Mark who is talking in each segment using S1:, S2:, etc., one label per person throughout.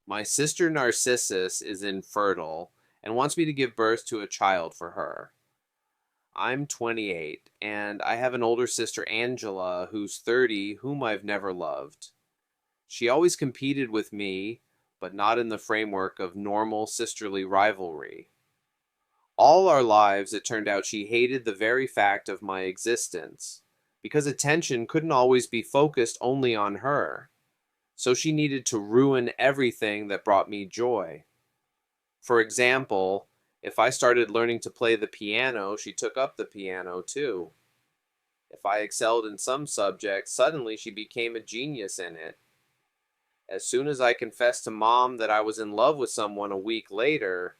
S1: My sister Narcissus is infertile and wants me to give birth to a child for her. I'm 28, and I have an older sister, Angela, who's 30, whom I've never loved. She always competed with me, but not in the framework of normal sisterly rivalry. All our lives, it turned out she hated the very fact of my existence, because attention couldn't always be focused only on her. So she needed to ruin everything that brought me joy. For example, if I started learning to play the piano, she took up the piano too. If I excelled in some subject, suddenly she became a genius in it. As soon as I confessed to mom that I was in love with someone a week later,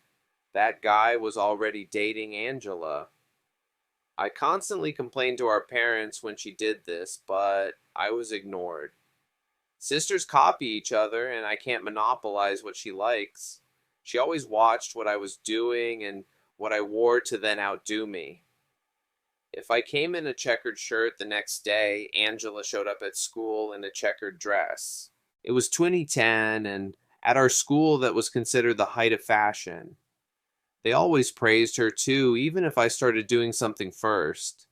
S1: that guy was already dating Angela. I constantly complained to our parents when she did this, but I was ignored. Sisters copy each other, and I can't monopolize what she likes. She always watched what I was doing and what I wore to then outdo me. If I came in a checkered shirt the next day, Angela showed up at school in a checkered dress. It was 2010, and at our school, that was considered the height of fashion. They always praised her too, even if I started doing something first.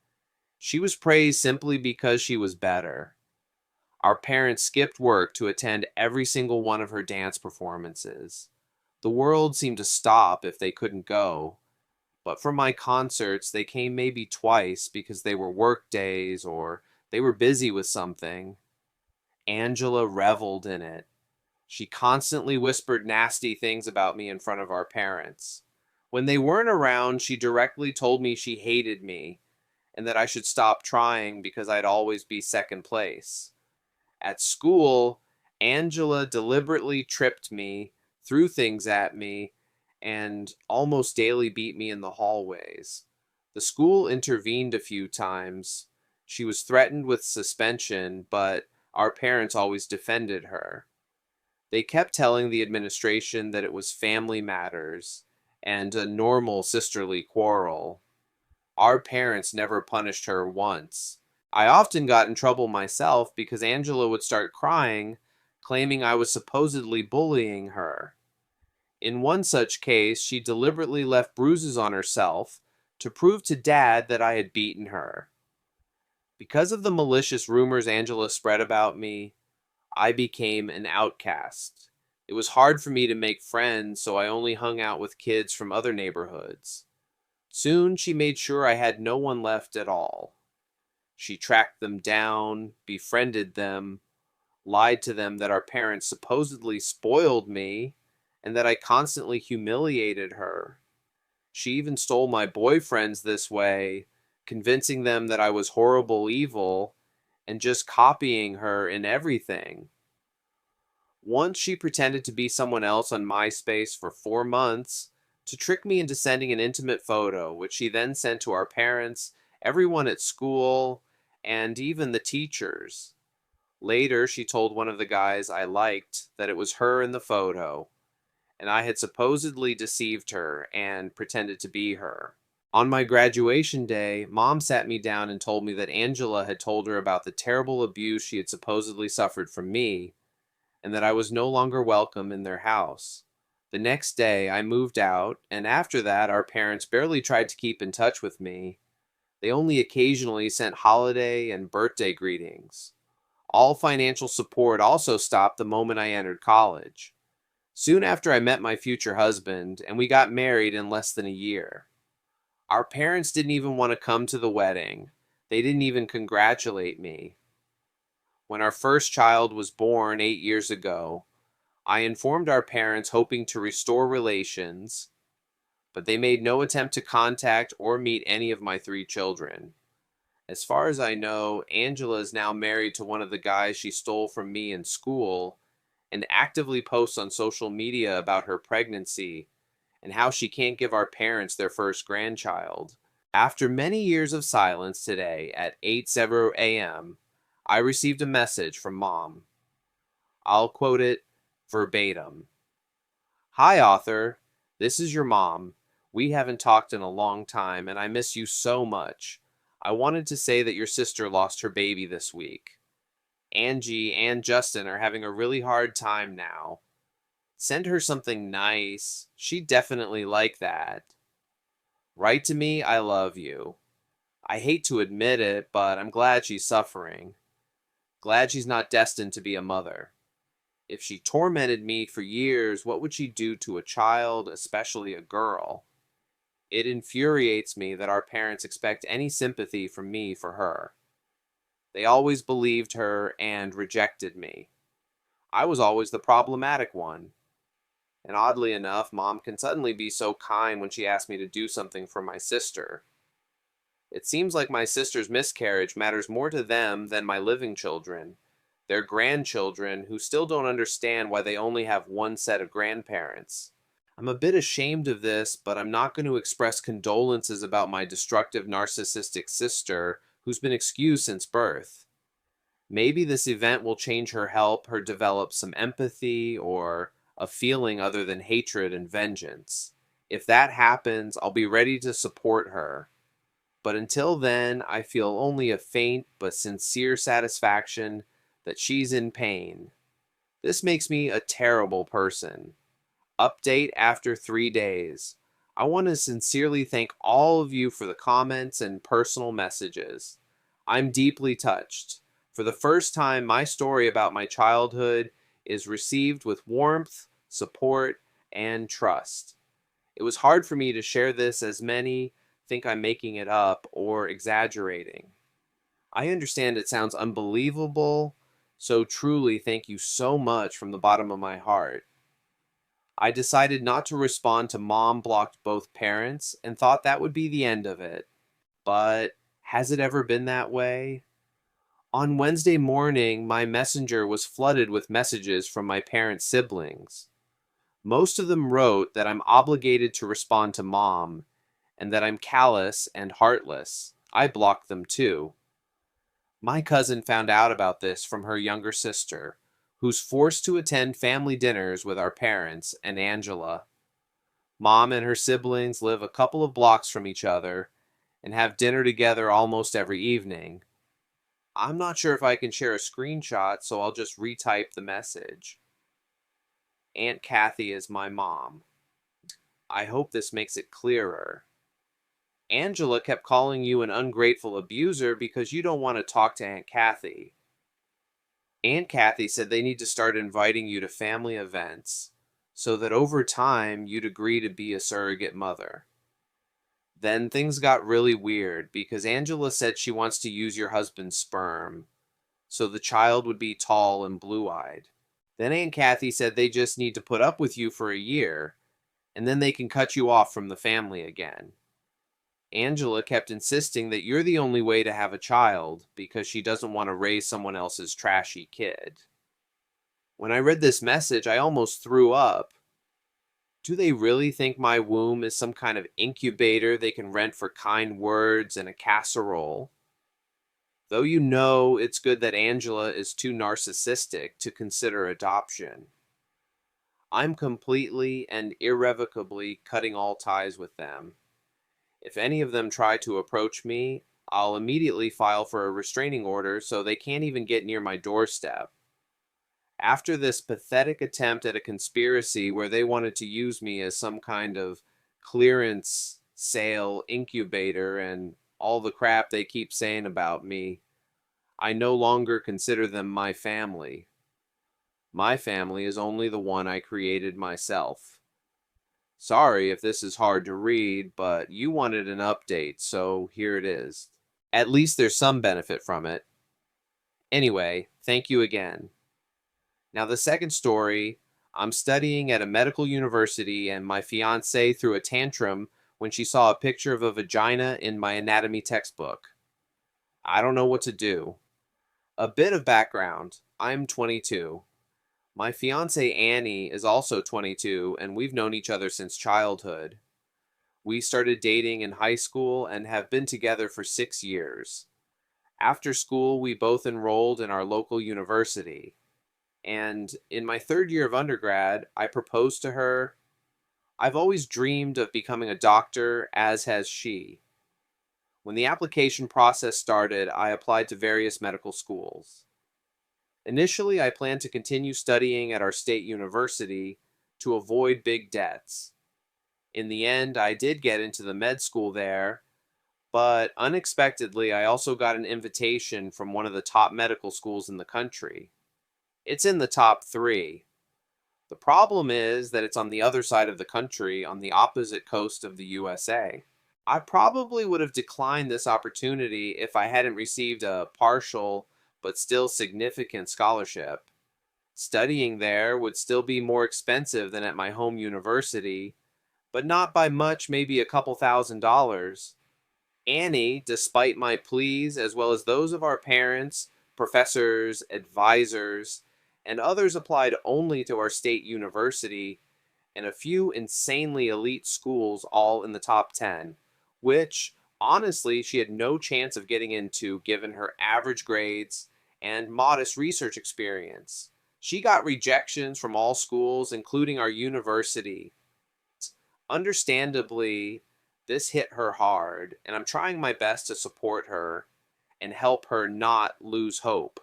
S1: She was praised simply because she was better. Our parents skipped work to attend every single one of her dance performances. The world seemed to stop if they couldn't go, but for my concerts, they came maybe twice because they were work days or they were busy with something. Angela reveled in it. She constantly whispered nasty things about me in front of our parents. When they weren't around, she directly told me she hated me and that I should stop trying because I'd always be second place. At school, Angela deliberately tripped me, threw things at me, and almost daily beat me in the hallways. The school intervened a few times. She was threatened with suspension, but our parents always defended her. They kept telling the administration that it was family matters and a normal sisterly quarrel. Our parents never punished her once. I often got in trouble myself because Angela would start crying, claiming I was supposedly bullying her. In one such case, she deliberately left bruises on herself to prove to Dad that I had beaten her. Because of the malicious rumors Angela spread about me, I became an outcast. It was hard for me to make friends, so I only hung out with kids from other neighborhoods. Soon she made sure I had no one left at all. She tracked them down, befriended them, lied to them that our parents supposedly spoiled me, and that I constantly humiliated her. She even stole my boyfriends this way, convincing them that I was horrible evil, and just copying her in everything. Once she pretended to be someone else on MySpace for 4 months to trick me into sending an intimate photo, which she then sent to our parents, everyone at school, and even the teachers. Later, she told one of the guys I liked that it was her in the photo, and I had supposedly deceived her and pretended to be her. On my graduation day, Mom sat me down and told me that Angela had told her about the terrible abuse she had supposedly suffered from me, and that I was no longer welcome in their house. The next day, I moved out, and after that, our parents barely tried to keep in touch with me. They only occasionally sent holiday and birthday greetings. All financial support also stopped the moment I entered college. Soon after, I met my future husband, and we got married in less than a year. Our parents didn't even want to come to the wedding. They didn't even congratulate me. When our first child was born 8 years ago, I informed our parents hoping to restore relations, but they made no attempt to contact or meet any of my three children. As far as I know, Angela is now married to one of the guys she stole from me in school and actively posts on social media about her pregnancy and how she can't give our parents their first grandchild. After many years of silence today at 8:00 a.m., I received a message from Mom. I'll quote it verbatim. Hi, author. This is your mom. We haven't talked in a long time, and I miss you so much. I wanted to say that your sister lost her baby this week. Angie and Justin are having a really hard time now. Send her something nice. She'd definitely like that. Write to me, I love you. I hate to admit it, but I'm glad she's suffering. Glad she's not destined to be a mother. If she tormented me for years, what would she do to a child, especially a girl? It infuriates me that our parents expect any sympathy from me for her. They always believed her and rejected me. I was always the problematic one. And oddly enough, Mom can suddenly be so kind when she asks me to do something for my sister. It seems like my sister's miscarriage matters more to them than my living children, their grandchildren who still don't understand why they only have one set of grandparents. I'm a bit ashamed of this, but I'm not going to express condolences about my destructive narcissistic sister who's been excused since birth. Maybe this event will change her, help her develop some empathy or a feeling other than hatred and vengeance. If that happens, I'll be ready to support her. But until then, I feel only a faint but sincere satisfaction that she's in pain. This makes me a terrible person. Update after 3 days. I want to sincerely thank all of you for the comments and personal messages. I'm deeply touched. For the first time, my story about my childhood is received with warmth, support, and trust. It was hard for me to share this as many think I'm making it up or exaggerating. I understand it sounds unbelievable, so truly thank you so much from the bottom of my heart. I decided not to respond to Mom blocked both parents and thought that would be the end of it. But has it ever been that way? On Wednesday morning, my messenger was flooded with messages from my parents' siblings. Most of them wrote that I'm obligated to respond to Mom, and that I'm callous and heartless. I blocked them too. My cousin found out about this from her younger sister, who's forced to attend family dinners with our parents and Angela. Mom and her siblings live a couple of blocks from each other and have dinner together almost every evening. I'm not sure if I can share a screenshot, so I'll just retype the message. Aunt Kathy is my mom. I hope this makes it clearer. Angela kept calling you an ungrateful abuser because you don't want to talk to Aunt Kathy. Aunt Kathy said they need to start inviting you to family events so that over time you'd agree to be a surrogate mother. Then things got really weird because Angela said she wants to use your husband's sperm so the child would be tall and blue-eyed. Then Aunt Kathy said they just need to put up with you for a year and then they can cut you off from the family again. Angela kept insisting that you're the only way to have a child because she doesn't want to raise someone else's trashy kid. When I read this message, I almost threw up. Do they really think my womb is some kind of incubator they can rent for kind words and a casserole? Though you know it's good that Angela is too narcissistic to consider adoption. I'm completely and irrevocably cutting all ties with them. If any of them try to approach me, I'll immediately file for a restraining order so they can't even get near my doorstep. After this pathetic attempt at a conspiracy where they wanted to use me as some kind of clearance sale incubator and all the crap they keep saying about me, I no longer consider them my family. My family is only the one I created myself. Sorry if this is hard to read, but you wanted an update, so here it is. At least there's some benefit from it. Anyway, thank you again. Now the second story, I'm studying at a medical university and my fiancée threw a tantrum when she saw a picture of a vagina in my anatomy textbook. I don't know what to do. A bit of background. I'm 22. My fiancée Annie is also 22 and we've known each other since childhood. We started dating in high school and have been together for 6 years. After school, we both enrolled in our local university. And in my 3rd year of undergrad, I proposed to her. I've always dreamed of becoming a doctor, as has she. When the application process started, I applied to various medical schools. Initially, I planned to continue studying at our state university, to avoid big debts. In the end, I did get into the med school there, but unexpectedly, I also got an invitation from one of the top medical schools in the country. It's in the top three. The problem is that it's on the other side of the country, on the opposite coast of the USA. I probably would have declined this opportunity if I hadn't received a partial but still significant scholarship. Studying there would still be more expensive than at my home university, but not by much, maybe a couple $1,000s. Annie, despite my pleas, as well as those of our parents, professors, advisors, and others applied only to our state university and a few insanely elite schools all in the top 10, which, honestly, she had no chance of getting into given her average grades and modest research experience. She got rejections from all schools, including our university. Understandably, this hit her hard, and I'm trying my best to support her and help her not lose hope.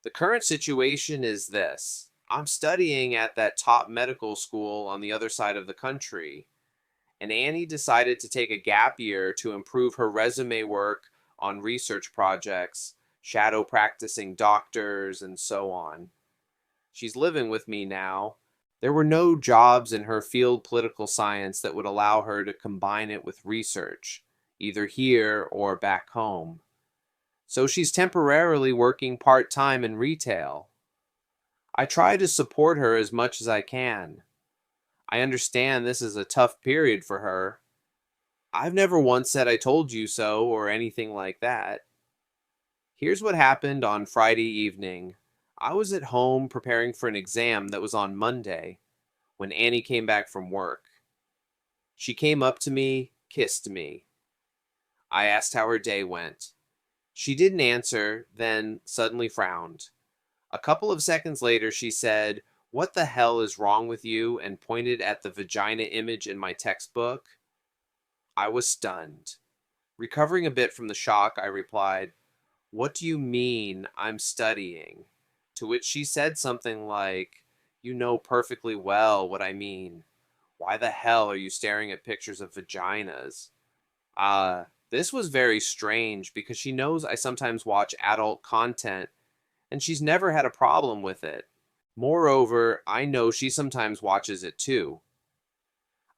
S1: The current situation is this. I'm studying at that top medical school on the other side of the country, and Annie decided to take a gap year to improve her resume work on research projects, shadow practicing doctors, and so on. She's living with me now. There were no jobs in her field political science that would allow her to combine it with research, either here or back home. So she's temporarily working part-time in retail. I try to support her as much as I can. I understand this is a tough period for her. I've never once said I told you so or anything like that. Here's what happened on Friday evening. I was at home preparing for an exam that was on Monday when Annie came back from work. She came up to me, kissed me. I asked how her day went. She didn't answer, then suddenly frowned. A couple of seconds later, she said, "What the hell is wrong with you?" and pointed at the vagina image in my textbook. I was stunned. Recovering a bit from the shock, I replied, "What do you mean I'm studying?" To which she said something like, "You know perfectly well what I mean. Why the hell are you staring at pictures of vaginas?" This was very strange because she knows I sometimes watch adult content and she's never had a problem with it. Moreover, I know she sometimes watches it too.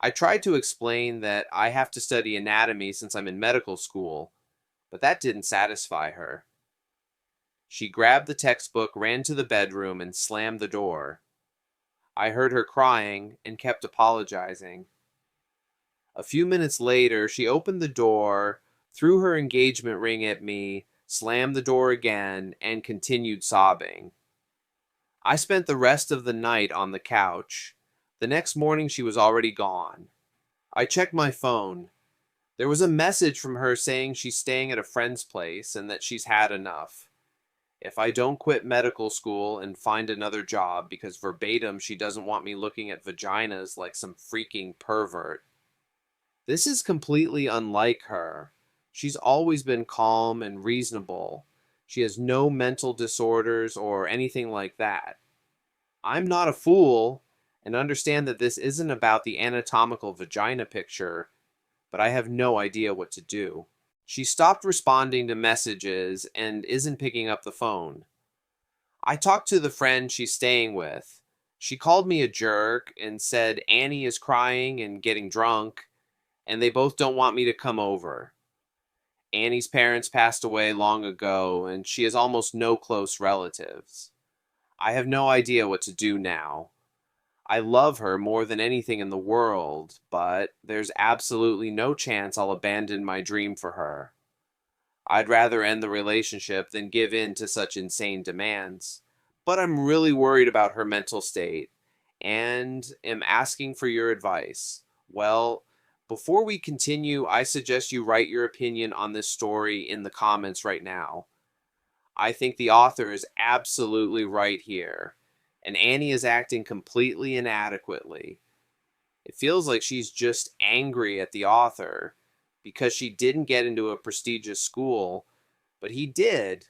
S1: I tried to explain that I have to study anatomy since I'm in medical school, but that didn't satisfy her. She grabbed the textbook, ran to the bedroom, and slammed the door. I heard her crying and kept apologizing. A few minutes later, she opened the door, threw her engagement ring at me, slammed the door again, and continued sobbing. I spent the rest of the night on the couch. The next morning, she was already gone. I checked my phone. There was a message from her saying she's staying at a friend's place and that she's had enough. If I don't quit medical school and find another job, because verbatim she doesn't want me looking at vaginas like some freaking pervert. This is completely unlike her. She's always been calm and reasonable. She has no mental disorders or anything like that. I'm not a fool and understand that this isn't about the anatomical vagina picture, but I have no idea what to do. She stopped responding to messages and isn't picking up the phone. I talked to the friend she's staying with. She called me a jerk and said Annie is crying and getting drunk, and they both don't want me to come over. Annie's parents passed away long ago, and she has almost no close relatives. I have no idea what to do now. I love her more than anything in the world, but there's absolutely no chance I'll abandon my dream for her. I'd rather end the relationship than give in to such insane demands, but I'm really worried about her mental state, and am asking for your advice. Well, before we continue, I suggest you write your opinion on this story in the comments right now. I think the author is absolutely right here, and Annie is acting completely inadequately. It feels like she's just angry at the author because she didn't get into a prestigious school, but he did.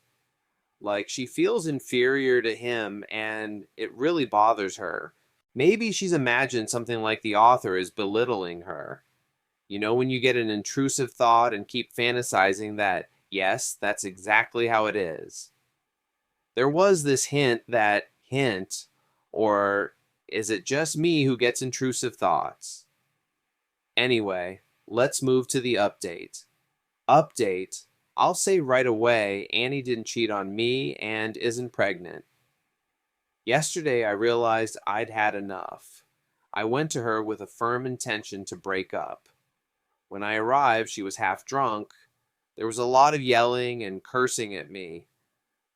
S1: Like, she feels inferior to him, and it really bothers her. Maybe she's imagined something like the author is belittling her. You know, when you get an intrusive thought and keep fantasizing that, yes, that's exactly how it is. There was this hint, or is it just me who gets intrusive thoughts? Anyway, let's move to the update. Update. I'll say right away, Annie didn't cheat on me and isn't pregnant. Yesterday, I realized I'd had enough. I went to her with a firm intention to break up. When I arrived, she was half drunk. There was a lot of yelling and cursing at me.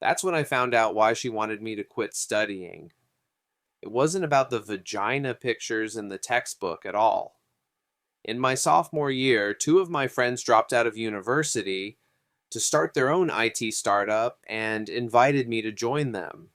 S1: That's when I found out why she wanted me to quit studying. It wasn't about the vagina pictures in the textbook at all. In my sophomore year, two of my friends dropped out of university to start their own IT startup and invited me to join them.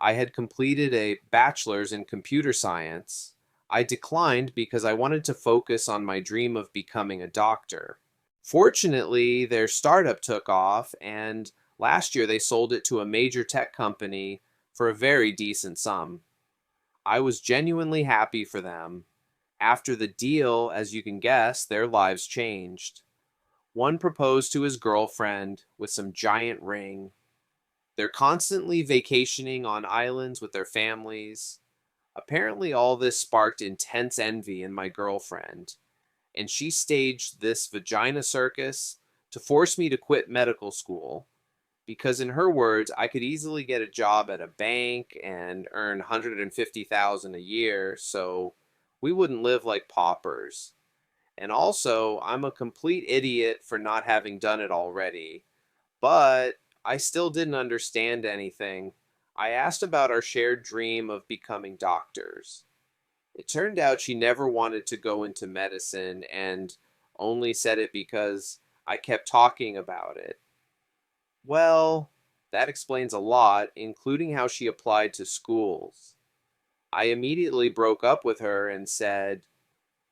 S1: I had completed a bachelor's in computer science. I declined because I wanted to focus on my dream of becoming a doctor. Fortunately, their startup took off, and last year they sold it to a major tech company for a very decent sum. I was genuinely happy for them. After the deal, as you can guess, their lives changed. One proposed to his girlfriend with some giant ring. They're constantly vacationing on islands with their families. Apparently, all this sparked intense envy in my girlfriend, and she staged this vagina circus to force me to quit medical school. Because, in her words, I could easily get a job at a bank and earn $150,000 a year, so we wouldn't live like paupers. And also, I'm a complete idiot for not having done it already. But I still didn't understand anything. I asked about our shared dream of becoming doctors. It turned out she never wanted to go into medicine and only said it because I kept talking about it. Well, that explains a lot, including how she applied to schools. I immediately broke up with her and said,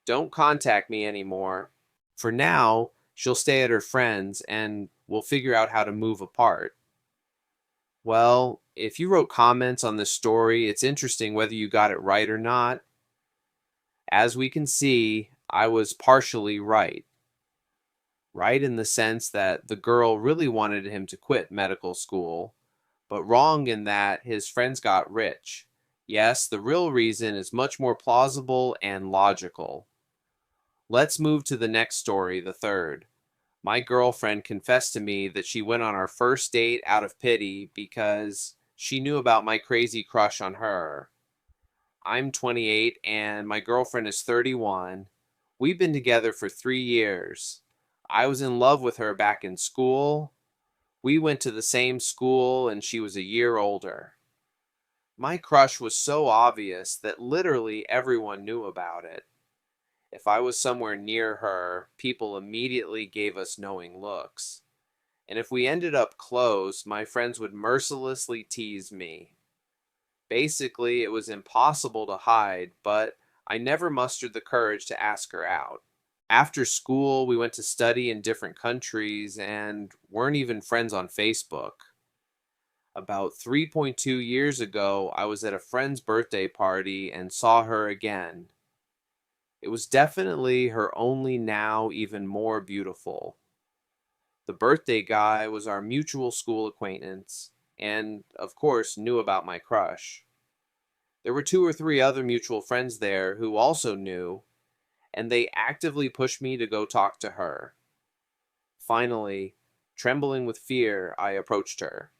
S1: "Don't contact me anymore. For now, she'll stay at her friend's and we'll figure out how to move apart." Well, if you wrote comments on this story, it's interesting whether you got it right or not. As we can see, I was partially right. Right in the sense that the girl really wanted him to quit medical school, but wrong in that his friends got rich. Yes, the real reason is much more plausible and logical. Let's move to the next story, the third. My girlfriend confessed to me that she went on our first date out of pity because she knew about my crazy crush on her. I'm 28 and my girlfriend is 31. We've been together for 3 years. I was in love with her back in school. We went to the same school and she was a year older. My crush was so obvious that literally everyone knew about it. If I was somewhere near her, people immediately gave us knowing looks. And if we ended up close, my friends would mercilessly tease me. Basically, it was impossible to hide, but I never mustered the courage to ask her out. After school, we went to study in different countries and weren't even friends on Facebook. About 3.2 years ago, I was at a friend's birthday party and saw her again. It was definitely her, only now even more beautiful. The birthday guy was our mutual school acquaintance and, of course, knew about my crush. There were 2 or 3 other mutual friends there who also knew, and they actively pushed me to go talk to her. Finally, trembling with fear, I approached her.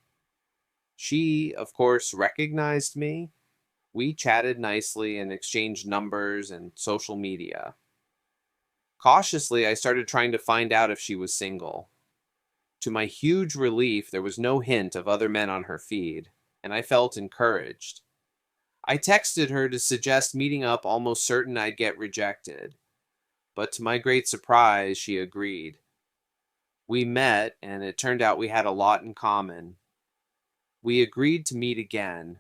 S1: She, of course, recognized me. We chatted nicely and exchanged numbers and social media. Cautiously, I started trying to find out if she was single. To my huge relief, there was no hint of other men on her feed, and I felt encouraged. I texted her to suggest meeting up, almost certain I'd get rejected. But to my great surprise, she agreed. We met, and it turned out we had a lot in common. We agreed to meet again.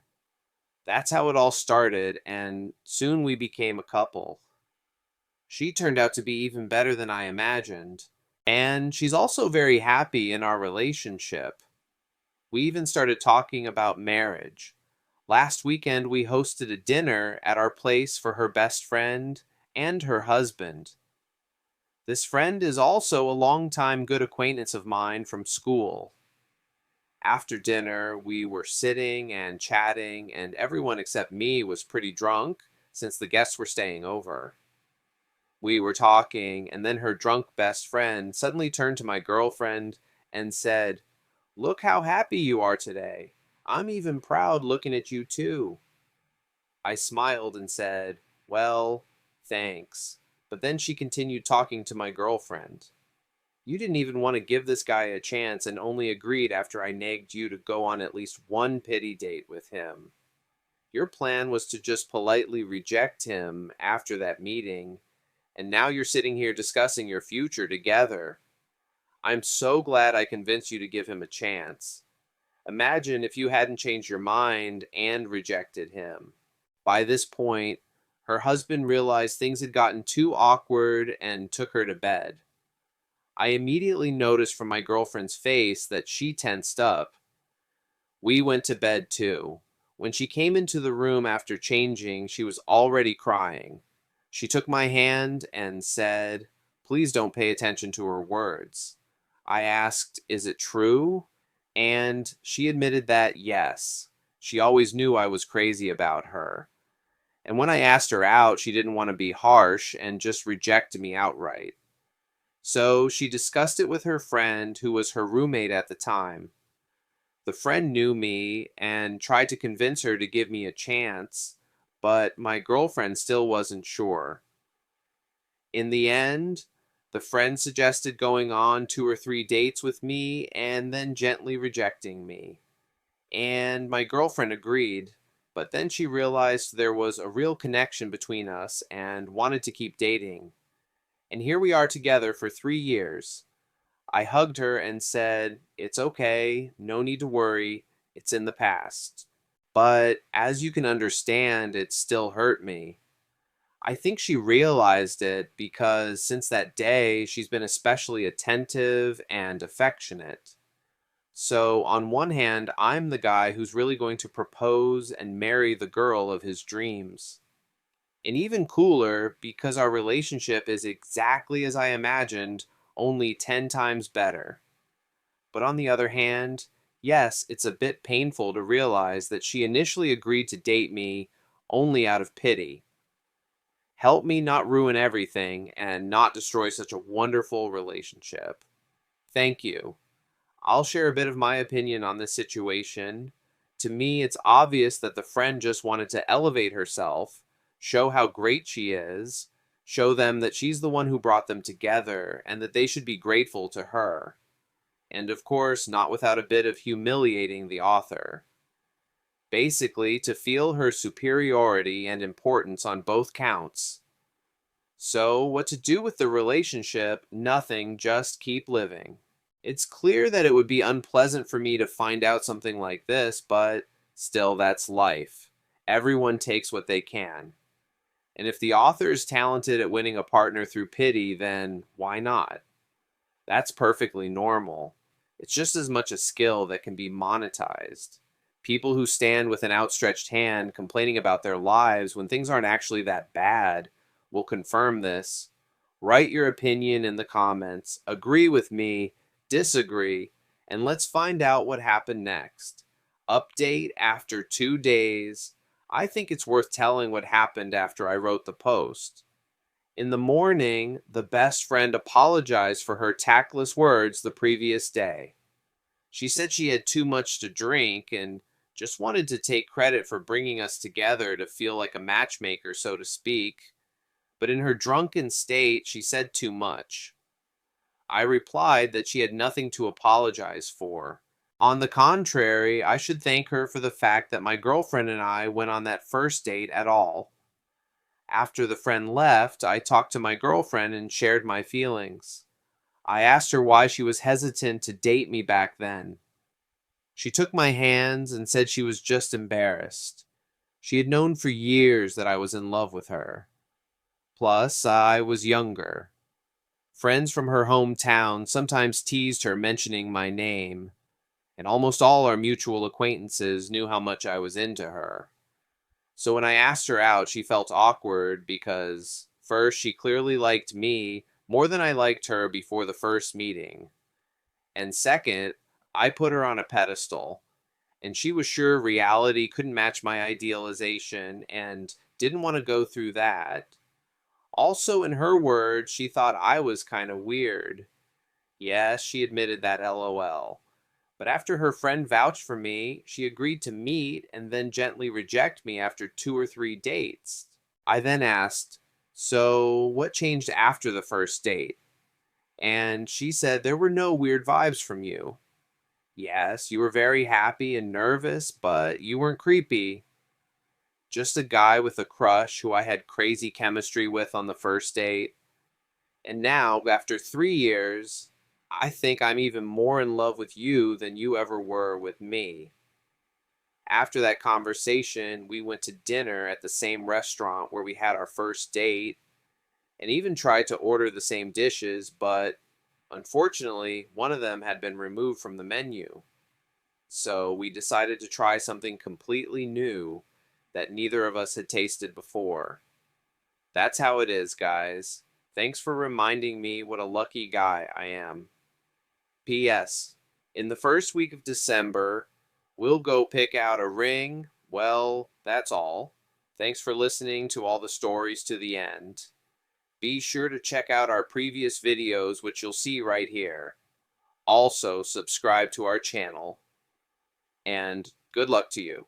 S1: That's how it all started, and soon we became a couple. She turned out to be even better than I imagined, and she's also very happy in our relationship. We even started talking about marriage. Last weekend, we hosted a dinner at our place for her best friend and her husband. This friend is also a longtime good acquaintance of mine from school. After dinner, we were sitting and chatting, and everyone except me was pretty drunk since the guests were staying over. We were talking, and then her drunk best friend suddenly turned to my girlfriend and said, "Look how happy you are today. I'm even proud looking at you too." I smiled and said, "Well, thanks." But then she continued talking to my girlfriend. "You didn't even want to give this guy a chance and only agreed after I nagged you to go on at least one pity date with him. Your plan was to just politely reject him after that meeting, and now you're sitting here discussing your future together. I'm so glad I convinced you to give him a chance. Imagine if you hadn't changed your mind and rejected him." By this point, her husband realized things had gotten too awkward and took her to bed. I immediately noticed from my girlfriend's face that she tensed up. We went to bed too. When she came into the room after changing, she was already crying. She took my hand and said, "Please don't pay attention to her words." I asked, "Is it true?" And she admitted that yes, she always knew I was crazy about her. And when I asked her out, she didn't want to be harsh and just rejected me outright. So she discussed it with her friend, who was her roommate at the time. The friend knew me and tried to convince her to give me a chance, but my girlfriend still wasn't sure. In the end, the friend suggested going on 2 or 3 dates with me and then gently rejecting me. And my girlfriend agreed, but then she realized there was a real connection between us and wanted to keep dating. And here we are together for 3 years. I hugged her and said, "It's okay, no need to worry, it's in the past." But as you can understand, it still hurt me. I think she realized it because since that day, she's been especially attentive and affectionate. So, on one hand, I'm the guy who's really going to propose and marry the girl of his dreams. And even cooler, because our relationship is exactly as I imagined, only 10 times better. But on the other hand, yes, it's a bit painful to realize that she initially agreed to date me only out of pity. Help me not ruin everything and not destroy such a wonderful relationship. Thank you. I'll share a bit of my opinion on this situation. To me, it's obvious that the friend just wanted to elevate herself, show how great she is, show them that she's the one who brought them together and that they should be grateful to her. And of course, not without a bit of humiliating the author. Basically, to feel her superiority and importance on both counts. So, what to do with the relationship? Nothing, just keep living. It's clear that it would be unpleasant for me to find out something like this, but still, that's life. Everyone takes what they can. And if the author is talented at winning a partner through pity, then why not? That's perfectly normal. It's just as much a skill that can be monetized. People who stand with an outstretched hand complaining about their lives when things aren't actually that bad will confirm this. Write your opinion in the comments, agree with me, disagree, and let's find out what happened next. Update after 2 days. I think it's worth telling what happened after I wrote the post. In the morning, the best friend apologized for her tactless words the previous day. She said she had too much to drink and just wanted to take credit for bringing us together to feel like a matchmaker, so to speak. But in her drunken state, she said too much. I replied that she had nothing to apologize for. On the contrary, I should thank her for the fact that my girlfriend and I went on that first date at all. After the friend left, I talked to my girlfriend and shared my feelings. I asked her why she was hesitant to date me back then. She took my hands and said she was just embarrassed. She had known for years that I was in love with her. Plus, I was younger. Friends from her hometown sometimes teased her mentioning my name. and almost all our mutual acquaintances knew how much I was into her. So when I asked her out, she felt awkward because, first, she clearly liked me more than I liked her before the first meeting. And second, I put her on a pedestal, and she was sure reality couldn't match my idealization and didn't want to go through that. Also, in her words, she thought I was kind of weird. Yes, she admitted that, lol. But after her friend vouched for me, she agreed to meet and then gently reject me after 2 or 3 dates. I then asked, "So, what changed after the first date?" And she said there were no weird vibes from you. Yes, you were very happy and nervous, but you weren't creepy. Just a guy with a crush who I had crazy chemistry with on the first date. And now, after 3 years, I think I'm even more in love with you than you ever were with me. After that conversation, we went to dinner at the same restaurant where we had our first date and even tried to order the same dishes, but unfortunately, one of them had been removed from the menu. So we decided to try something completely new that neither of us had tasted before. That's how it is, guys. Thanks for reminding me what a lucky guy I am. P.S. In the first week of December, we'll go pick out a ring. Well, that's all. Thanks for listening to all the stories to the end. Be sure to check out our previous videos, which you'll see right here. Also, subscribe to our channel. And good luck to you.